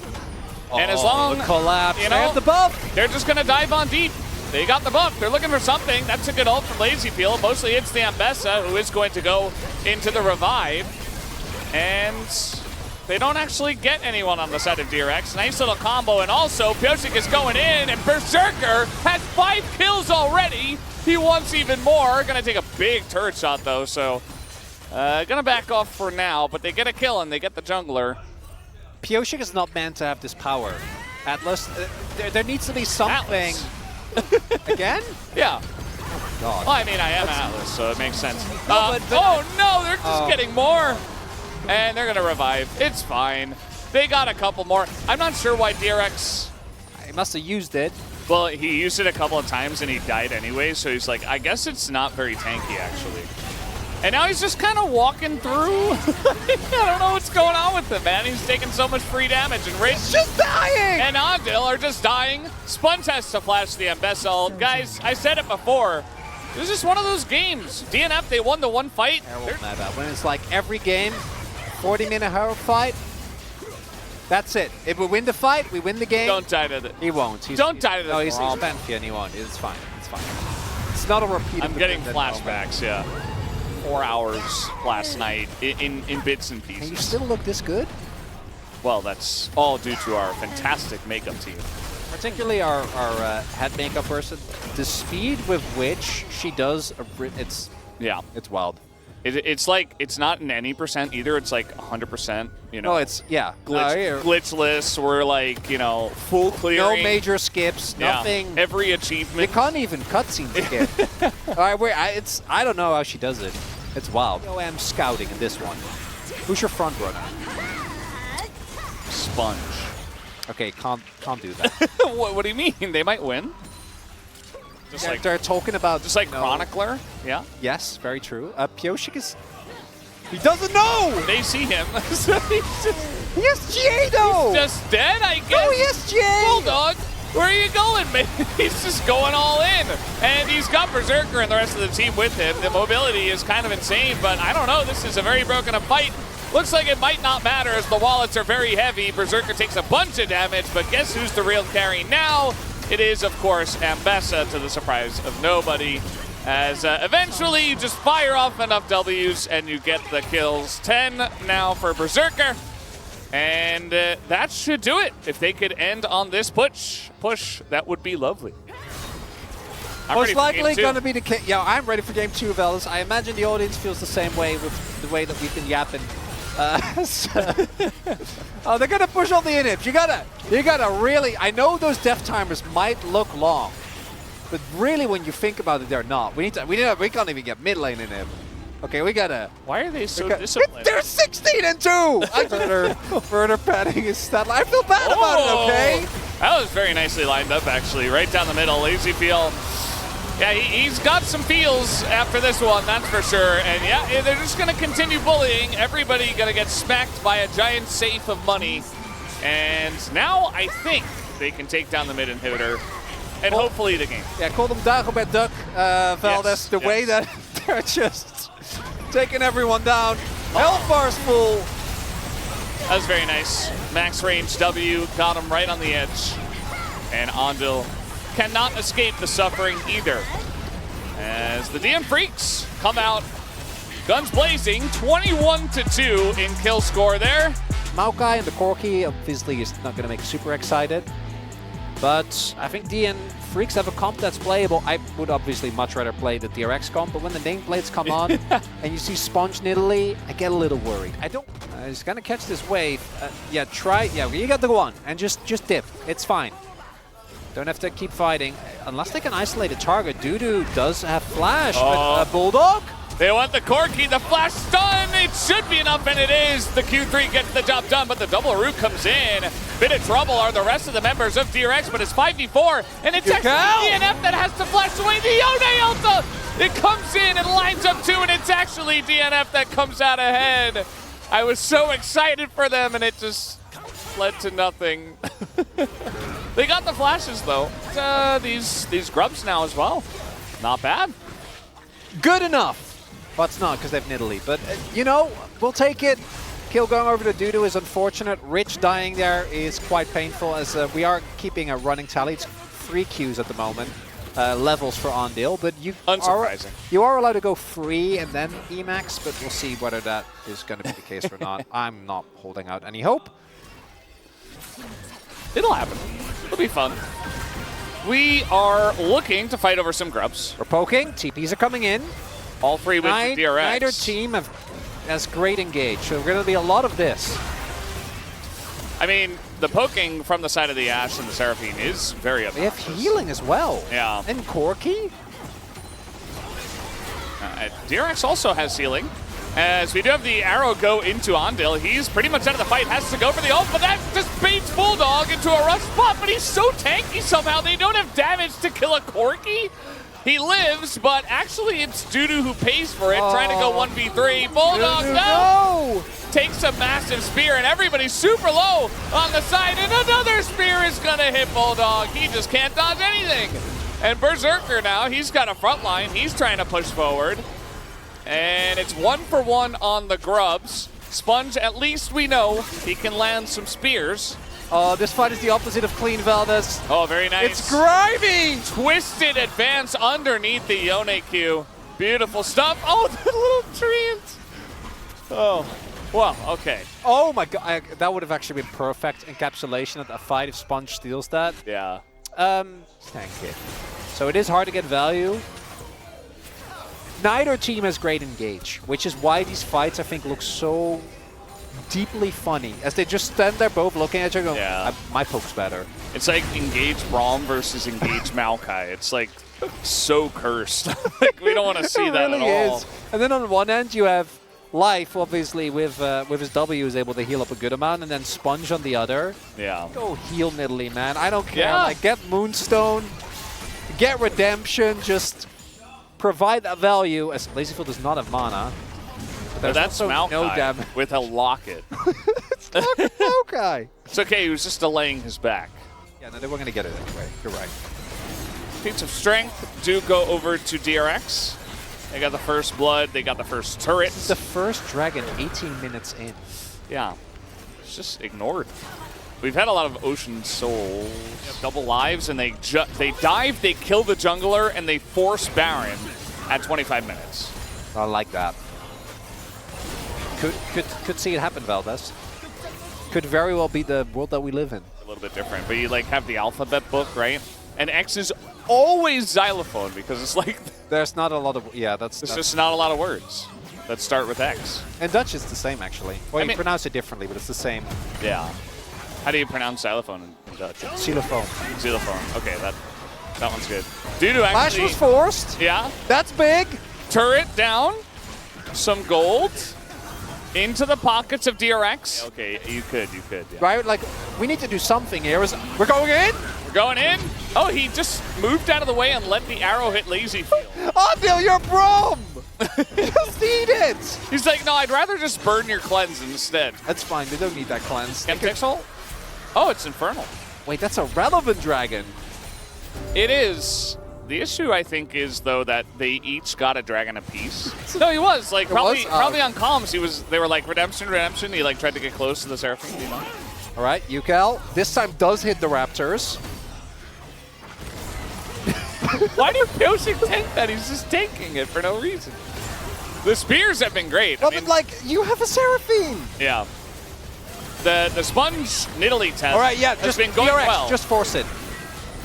And as long, the collapse. you know, they have the buff. They're just going to dive on deep. They got the buff. They're looking for something. That's a good ult from LazyField. Mostly it's the Ambessa who is going to go into the revive. And they don't actually get anyone on the side of DRX. Nice little combo. And also, Pioshik is going in, and Berserker has 5 kills already. He wants even more. Gonna take a big turret shot, though, so gonna back off for now, but they get a kill, and they get the jungler. Pioshik is not meant to have this power. Atlas, there needs to be something. Again? Yeah. Oh, God. Well, I mean, I am Atlas, so it makes sense. No, but oh, no, they're just getting more. And they're going to revive. It's fine. They got a couple more. I'm not sure why DRX... He must have used it. Well, he used it a couple of times and he died anyway, so he's like, I guess it's not very tanky, actually. And now he's just kind of walking through. I don't know what's going on with him, man. He's taking so much free damage, and Rage just dying! and Andil are just dying. Spunt has to flash the Ambessa ult. Guys, I said it before. This is one of those games. DNF, they won the one fight. When it's like every game, 40-minute hero fight, that's it. If we win the fight, we win the game. Don't die to it. He won't. Don't die to this. No, he's Pantheon, he won't. It's fine. It's fine. It's not a repeat. I'm getting flashbacks, yeah. 4 hours last night in bits and pieces. And you still look this good? Well, that's all due to our fantastic makeup team. Particularly our head makeup person. The speed with which she does, it's wild. It's like, it's not in any percent either. It's like 100%, you know. No, it's, yeah. Glitchless. We're like, you know, full clearing. No major skips, nothing. Yeah. Every achievement. You can't even cutscene skip. All right, wait, I don't know how she does it. It's wild. OM scouting in this one. Who's your front runner? Sponge. Okay, can't do that. What do you mean? They might win. Just like they're talking about just like Chronicler. Yeah. Yes, very true. Pioshik is. He doesn't know. They see him. He has GA though. He's just dead, I guess. No, he has GA. Bulldog, where are you going, man? He's just going all in, and he's got Berserker and the rest of the team with him. The mobility is kind of insane, but I don't know. This is a very broken up fight. Looks like it might not matter as the wallets are very heavy. Berserker takes a bunch of damage, but guess who's the real carry now? It is, of course, Ambessa, to the surprise of nobody, as eventually you just fire off enough Ws and you get the kills. 10 now for Berserker, and that should do it. If they could end on this push, that would be lovely. Most likely going to be the case. Yeah, I'm ready for game 2 of Ellis. I imagine the audience feels the same way with the way that we've been yapping. Oh, they're gonna push all the inhibs. You gotta really. I know those death timers might look long, but really, when you think about it, they're not. We can't even get mid lane inhib. Okay, we gotta. Why are they so disciplined? They're 16-2. Further padding his stat line. I feel bad about it. Okay. That was very nicely lined up, actually, right down the middle. LazyField Yeah, he's got some feels after this one, that's for sure. And yeah, they're just going to continue bullying. Everybody going to get smacked by a giant safe of money. And now I think they can take down the mid inhibitor and hopefully the game. Yeah, call them Dagobert Duck, Valdez. Yes, the way that they're just taking everyone down. Hellfire's full. That was very nice. Max range W got him right on the edge. And Andil cannot escape the suffering either. As the DN Freecs come out, guns blazing, 21-2 in kill score there. Maokai and the Corki obviously is not going to make super excited. But I think DN Freecs have a comp that's playable. I would obviously much rather play the DRX comp, but when the nameplates come on and you see Sponge Nidalee, I get a little worried. I don't... he's going to catch this wave. Yeah, try... Yeah, you got the one. And just dip. It's fine. Don't have to keep fighting. Unless they can isolate a target. Dudu does have flash with Bulldog. They want the Corki, the flash stun. It should be enough, and it is. The Q3 gets the job done, but the double root comes in. Bit of trouble are the rest of the members of DRX, but it's 5v4, and it's actually DNF that has to flash away the Yone ulta. It comes in and lines up two, and it's actually DNF that comes out ahead. I was so excited for them, and it just led to nothing. They got the flashes, though. These grubs now as well. Not bad. Good enough. But it's not because they have Nidalee. But, you know, we'll take it. Kill going over to Dudu is unfortunate. Rich dying there is quite painful as we are keeping a running tally. It's 3 Qs at the moment. Levels for Andil. But you are allowed to go free and then Emax, but we'll see whether that is going to be the case or not. I'm not holding out any hope. It'll happen. It'll be fun. We are looking to fight over some grubs. We're poking. TPs are coming in. All 3 wins with DRX. Neither team has great engage, so we're going to be a lot of this. I mean, the poking from the side of the Ashe and the Seraphine is very obnoxious. They have healing as well. Yeah. And Corki? DRX also has healing. As we do have the arrow go into Andil, he's pretty much out of the fight, has to go for the ult, but that just baits Bulldog into a rush spot, but he's so tanky somehow, they don't have damage to kill a Corki. He lives, but actually it's Dudu who pays for it, trying to go 1v3. Bulldog, no! Takes a massive spear, and everybody's super low on the side, and another spear is gonna hit Bulldog. He just can't dodge anything. And Berserker now, he's got a front line, he's trying to push forward. And it's 1-for-1 on the grubs. Sponge, at least we know he can land some spears. Oh, this fight is the opposite of clean, Valdez. Oh, very nice. It's grimy! Twisted advance underneath the Yone Q. Beautiful stuff. Oh, the little treant. Oh, well, okay. Oh my god, that would have actually been perfect encapsulation of a fight if Sponge steals that. Yeah. Thank you. So it is hard to get value. Neither team has great engage, which is why these fights, I think, look so deeply funny. As they just stand there both looking at each other going, my poke's better. It's like engage Braum versus engage Maokai. It's like so cursed. Like, we don't want to see that really at all. Is. And then on one end, you have Life, obviously, with his W, is able to heal up a good amount, and then Sponge on the other. Yeah. Go heal Nidalee, man. I don't care. Yeah. Like, get Moonstone, get Redemption, just provide that value, as Lazyfield does not have mana. But that's Maokai no damage with a locket. It's not Maokai. It's okay, he was just delaying his back. Yeah, no, they were going to get it anyway. You're right. Feats of Strength do go over to DRX. They got the first blood, they got the first turret. This is the first dragon 18 minutes in. Yeah, it's just ignored. We've had a lot of Ocean Souls. Double lives, and they dive, they kill the jungler, and they force Baron at 25 minutes. I like that. Could see it happen, Valdez. Could very well be the world that we live in. A little bit different, but you like have the alphabet book, right? And X is always xylophone because it's like there's not a lot of that's just not a lot of words that start with X. And Dutch is the same actually. Well, you pronounce it differently, but it's the same. Yeah. How do you pronounce xylophone in Dutch? Xylophone. Xylophone. Okay, that one's good. Dudu actually. Flash was forced. Yeah. That's big. Turret down. Some gold. into the pockets of DRX. Okay, you could. Yeah. Right? Like, we need to do something here. We're going in? We're going in. Oh, he just moved out of the way and let the arrow hit Lazy Field. Andil, you're Brom! Just eat it! He's like, no, I'd rather just burn your cleanse instead. That's fine. They don't need that cleanse. Pixel? Oh, it's Infernal. Wait, that's a relevant dragon. It is. The issue, I think, is though that they each got a dragon apiece. No, he was like probably on comms. They were like redemption. He like tried to get close to the Seraphine. You know? All right, Yukel this time does hit the Raptors. Why do Pyosik tank that? He's just tanking it for no reason. The spears have been great. Well, but like you have a Seraphine. Yeah. The sponge Nidalee test. All right, yeah, has been going DRX, well. Just force it.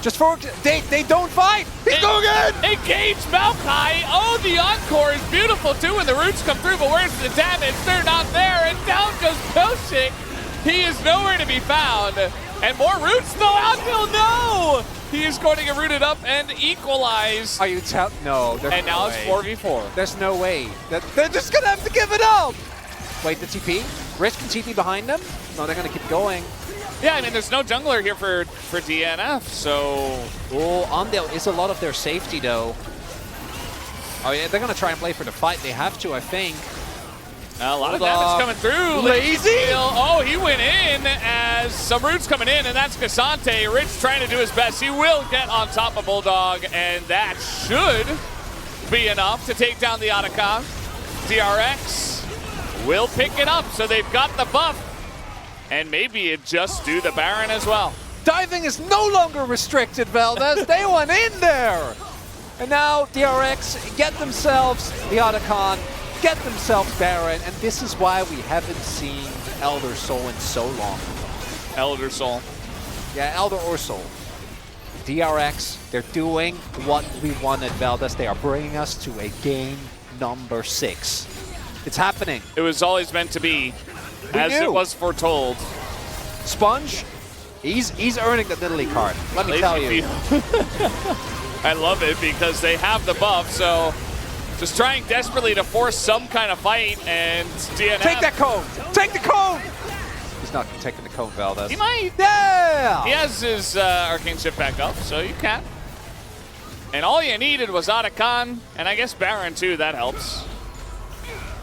Just force it. They don't fight. He's going in. Engage Maokai. Oh, the encore is beautiful too when the roots come through, but where's the damage? They're not there, and down goes Pyosik. He is nowhere to be found. And more roots though, Andil, no! He is going to get rooted up and equalize. Are you No, and now it's 4v4. There's no way. They're just gonna have to give it up. Wait, the TP? Risk and TP behind them? No, they're gonna keep going. Yeah, I mean, there's no jungler here for DNF, so... Oh, Andil is a lot of their safety, though. Oh, yeah, they're going to try and play for the fight. They have to, I think. A lot of damage coming through. Lazy? Oh, he went in as some roots coming in, and that's Cassante. Rich trying to do his best. He will get on top of Bulldog, and that should be enough to take down the Otacon. DRX will pick it up, so they've got the buff. And maybe it just do the Baron as well. Diving is no longer restricted, Valdez. They went in there. And now DRX get themselves the Otacon, get themselves Baron, and this is why we haven't seen Elder Soul in so long. Elder Soul. Yeah, Elder or Soul. DRX, they're doing what we wanted, Valdez. They are bringing us to a game number 6. It's happening. It was always meant to be. As it was foretold. Sponge, he's earning the Nidalee card. Let me tell you. I love it because they have the buff, so just trying desperately to force some kind of fight, and DNF. Take that cone! Take the cone! He's not taking the cone, Valdez. He might. Yeah! He has his Arcane Shift back up, so you can. And all you needed was Otacon, and I guess Baron too, that helps.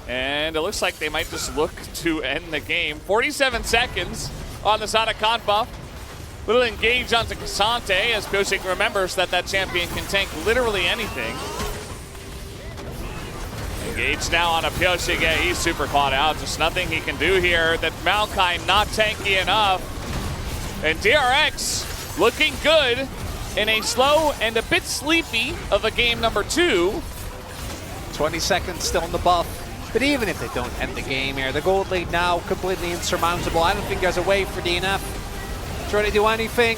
And it looks like they might just look to end the game. 47 seconds on the Otacon buff. Little engage onto Cassante as Pyosik remembers that champion can tank literally anything. Engage now on a Pyosik. Yeah, he's super caught out. Just nothing he can do here. That Maokai not tanky enough. And DRX looking good in a slow and a bit sleepy of a game number 2. 20 seconds still on the buff. But even if they don't end the game here, the gold lead now completely insurmountable. I don't think there's a way for DNF to really do anything.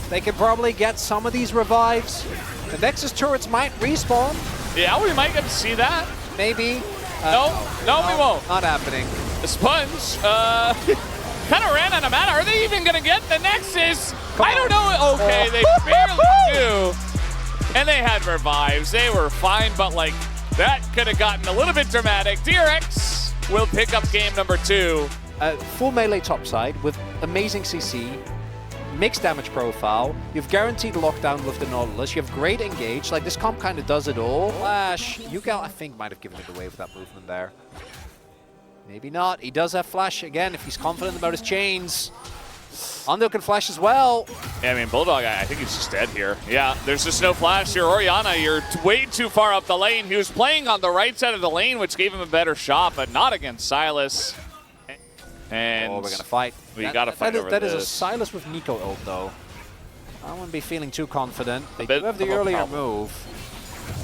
They can probably get some of these revives. The Nexus turrets might respawn. Yeah, we might get to see that. Maybe. No, we won't. Not happening. The Sponge kind of ran out of mana. Are they even going to get the Nexus? I don't know. Okay, they barely do. And they had revives. They were fine, but like, that could have gotten a little bit dramatic. DRX will pick up game number 2. Full melee topside with amazing CC, mixed damage profile. You've guaranteed lockdown with the Nautilus. You have great engage. Like, this comp kind of does it all. Flash. Yugal, I think, might have given it away with that movement there. Maybe not. He does have flash again if he's confident about his chains. Andil can flash as well. Yeah, I mean, Bulldog, I think he's just dead here. Yeah, there's just no flash here. Oriana, you're way too far up the lane. He was playing on the right side of the lane, which gave him a better shot, but not against Sylas. And we're going to fight. We got to fight over this. That is a Sylas with Nico ult, though. I wouldn't be feeling too confident. They do have the earlier move.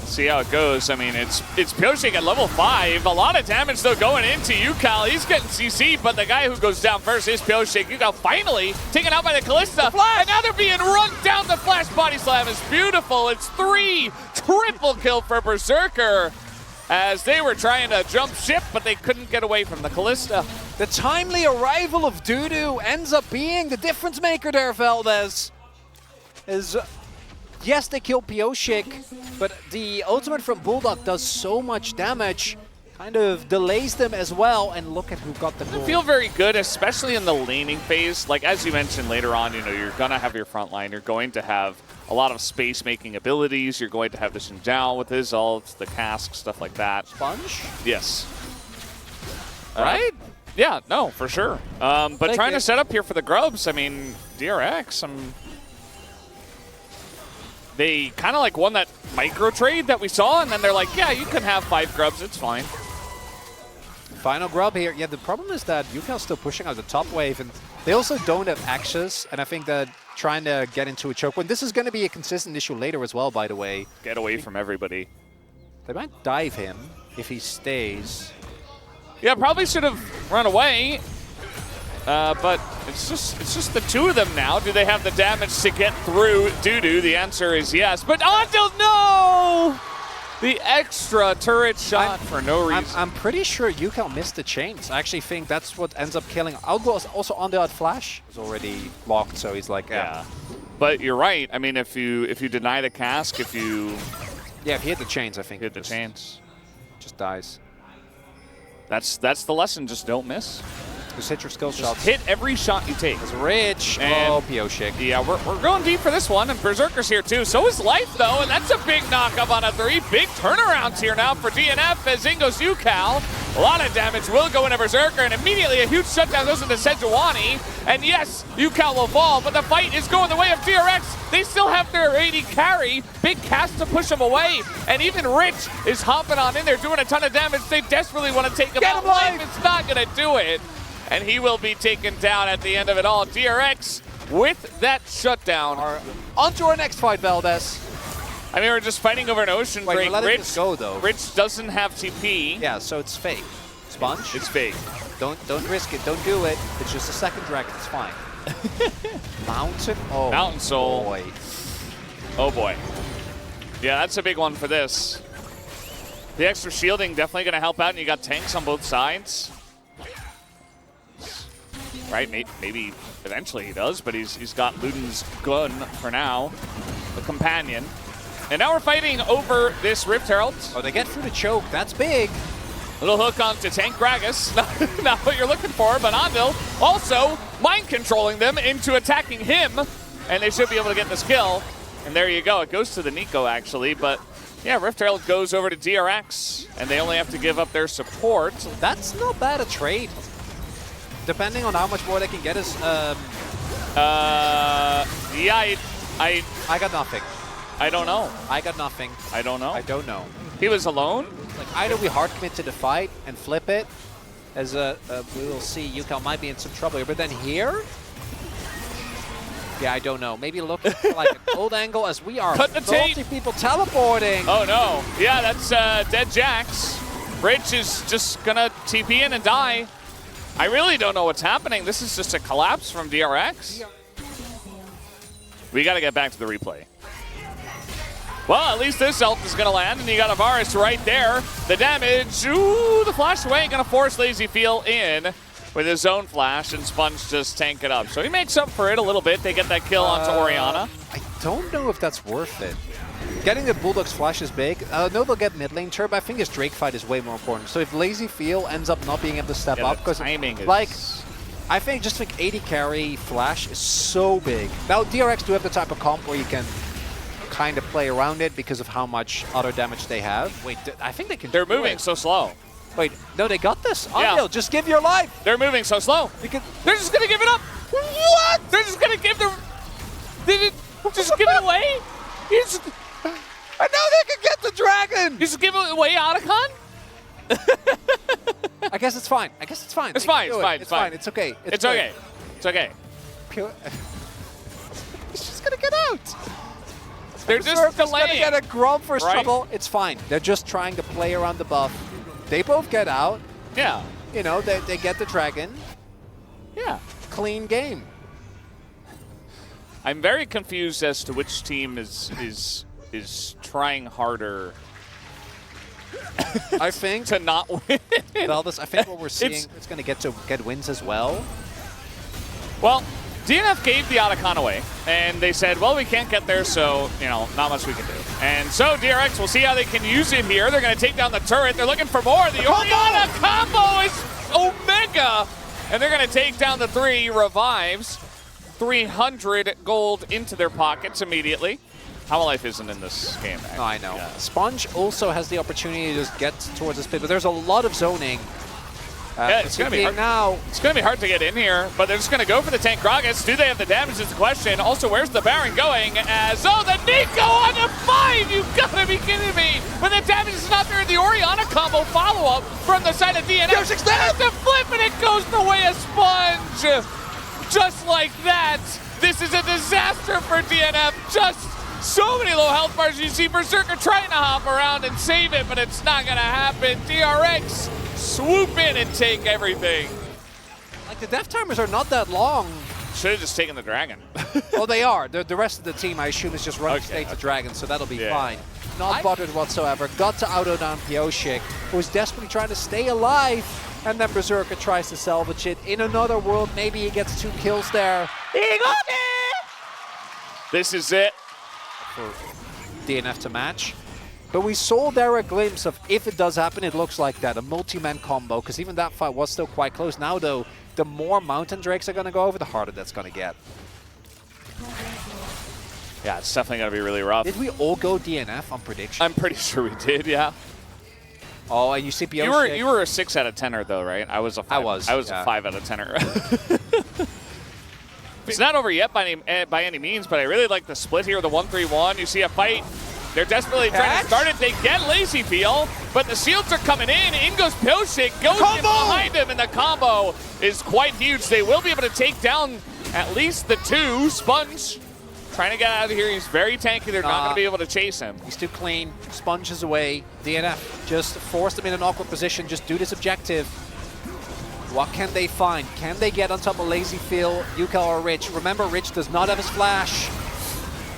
See how it goes. I mean, it's Pyosik at level 5. A lot of damage, though, going into Yucal. He's getting CC'd, but the guy who goes down first is Pyosik. Yucal finally taken out by the Kalista. And now they're being run down. The flash body slam is beautiful. It's 3. Triple kill for Berserker as they were trying to jump ship, but they couldn't get away from the Kalista. The timely arrival of Dudu ends up being the difference maker there, Valdez. Yes, they killed Pyosik, but the ultimate from Bulldog does so much damage. kind of delays them as well, and look at who got the goal. I feel very good, especially in the laning phase. Like, as you mentioned later on, you know, you're going to have your front line. You're going to have a lot of space-making abilities. You're going to have the Xin Zhao with his ults, the cask, stuff like that. Sponge? Yes. Right? Yeah, no, for sure. But trying to set up here for the grubs, I mean, DRX, they kind of like won that micro trade that we saw, and then they're like, yeah, you can have 5 grubs, it's fine. Final grub here. Yeah, the problem is that UCal's still pushing out the top wave, and they also don't have access, and I think that trying to get into a choke point, this is going to be a consistent issue later as well, by the way. Get away from everybody. They might dive him if he stays. Yeah, probably should have run away, but it's just the two of them now. Do they have the damage to get through Dudu? The answer is yes, but until no! The extra turret shot for no reason. I'm pretty sure UCal missed the chains. I actually think that's what ends up killing. Algo is also on the flash. It's already locked, so he's like, yeah. But you're right. I mean, if you deny the cask, if you if he hit the chains, I think hit the chains, just dies. That's the lesson. Just don't miss. Just hit your skill shots. Hit every shot you take. It's rich. And oh, Pioshik. Yeah, we're going deep for this one, and Berserker's here too. So is Life, though, and that's a big knock-up on a 3. Big turnarounds here now for DNF as in goes UCal. A lot of damage will go into Berserker, and immediately a huge shutdown goes into Sejuani. And yes, UCal will fall, but the fight is going the way of DRX. They still have their AD carry. Big cast to push him away, and even Rich is hopping on in there, doing a ton of damage. They desperately want to take him out. Life is not going to do it. And he will be taken down at the end of it all. DRX with that shutdown. On to our next fight, Valdez. I mean, we're just fighting over an ocean break. Let it go, though. Rich doesn't have TP. Yeah, so it's fake. Sponge? It's fake. Don't risk it. Don't do it. It's just a second dragon. It's fine. Mountain? Oh, Mountain Soul. Boy. Oh, boy. Yeah, that's a big one for this. The extra shielding definitely going to help out, and you got tanks on both sides. Right, maybe eventually he does, but he's got Luden's gun for now, the companion. And now we're fighting over this Rift Herald. Oh, they get through the choke. That's big. Little hook onto Tank Gragas. Not what you're looking for, but Andil also mind controlling them into attacking him, and they should be able to get this kill. And there you go. It goes to the Nico, actually, but yeah, Rift Herald goes over to DRX, and they only have to give up their support. That's not bad a trade. Depending on how much more they can get us. Yeah, I got nothing. I don't know. I got nothing. I don't know. I don't know. He was alone? Like, either we hard commit to the fight and flip it, as we will see UCal might be in some trouble here, but then here? Yeah, I don't know. Maybe look for like an old angle as we are 30 people teleporting. Oh no. Yeah, that's dead Jax. Rich is just gonna TP in and die. I really don't know what's happening. This is just a collapse from DRX. We got to get back to the replay. Well, at least this ult is going to land, and you got Avaris right there. The damage, ooh, the flash away, going to force Lazy Feel in with his own flash, and Sponge just tank it up. So he makes up for it a little bit. They get that kill onto Orianna. I don't know if that's worth it. Getting the Bulldog's flash is big. No, they'll get mid lane turret, but I think his Drake fight is way more important. So if Lazy Feel ends up not being able to step up, because like, I think just like 80 carry flash is so big. Now DRX do have the type of comp where you can kind of play around it because of how much auto damage they have. Wait, I think they can. They're moving so slow. Wait, no, they got this. Yeah. Unreal, just give your life. They're moving so slow. They're just gonna give it up. What? They're just gonna give just give it away. I know they can get the dragon! You just give it away, Otacon? I guess it's fine. It's fine. It's fine. It's okay. It's okay. It's okay. It's just gonna get out. They're just delaying. Gonna get a grub for trouble. It's fine. They're just trying to play around the buff. They both get out. Yeah. You know, they get the dragon. Yeah. Clean game. I'm very confused as to which team is trying harder. I think to not win. Valdez, I think what we're seeing it's going to get wins as well. Well, DNF gave the Otacon away, and they said, well, we can't get there, so, you know, not much we can do. And so DRX, we'll see how they can use it here. They're going to take down the turret. They're looking for more. The Orianna combo is Omega, and they're going to take down the 3 revives. 300 gold into their pockets immediately. How Life isn't in this game. No, I know. Yeah. Sponge also has the opportunity to just get towards this pit, but there's a lot of zoning. Yeah, it's going to be hard. Now. It's going to be hard to get in here, but they're just going to go for the tank Gragas. Do they have the damage is the question. Also, where's the Baron going? As, oh, the Nico on the 5! You've got to be kidding me! But the damage is not there. The Orianna combo follow-up from the side of DNF. There's the flip, and it goes the way of Sponge! Just like that, this is a disaster for DNF. Just so many low health bars. You see Berserker trying to hop around and save it, but it's not going to happen. DRX swoop in and take everything. Like, the death timers are not that long. Should have just taken the dragon. Well, they are. The rest of the team, I assume, is just running straight to dragon, so that'll be fine. Not bothered whatsoever. Got to auto down Pyosik, who was desperately trying to stay alive, and then Berserker tries to salvage it. In another world, maybe he gets 2 kills there. He got it! This is it. For DNF to match. But we saw there a glimpse of, if it does happen, it looks like that, a multi-man combo, because even that fight was still quite close. Now, though, the more Mountain Drakes are going to go over, the harder that's going to get. Yeah, it's definitely going to be really rough. Did we all go DNF on prediction? I'm pretty sure we did, yeah. Oh, and you see Pyosik. You were a 6 out of 10er, though, right? I was a 5. I was a 5 out of 10er. It's not over yet by any means, but I really like the split here, the 1-3-1. You see a fight. They're desperately trying to start it. They get Lazy Peel, but the shields are coming in. In goes Pyosik, goes in behind him, and the combo is quite huge. They will be able to take down at least the 2. Sponge trying to get out of here. He's very tanky. They're not going to be able to chase him. He's too clean. Sponge is away. DNF just forced him in an awkward position. Just do this objective. What can they find? Can they get on top of Lazy Phil, Yuka, or Rich? Remember, Rich does not have his flash.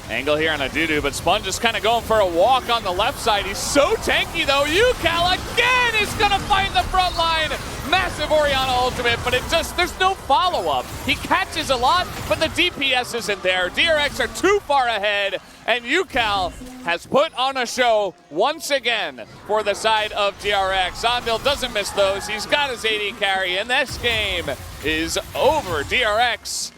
Angle here on a doo-doo, but Sponge is kind of going for a walk on the left side. He's so tanky, though. Yuka again is going to find the front line. Massive Orianna ultimate, but there's no follow-up. He catches a lot, but the DPS isn't there. DRX are too far ahead, and Yuka has put on a show once again for the side of DRX. Zondil doesn't miss those. He's got his AD carry, and this game is over. DRX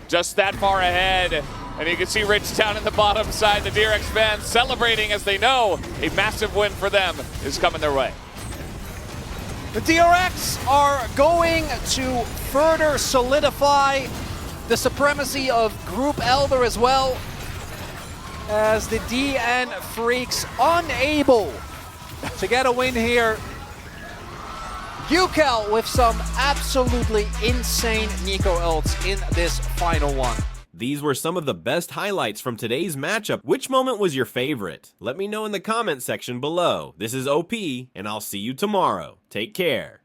just that far ahead. And you can see Rich down in the bottom side, the DRX fans celebrating as they know a massive win for them is coming their way. The DRX are going to further solidify the supremacy of Group Elder as well, as the DN Freecs unable to get a win here. Yukel with some absolutely insane Nico ults in this final one. These were some of the best highlights from today's matchup. Which moment was your favorite? Let me know in the comment section below. This is OP, and I'll see you tomorrow. Take care.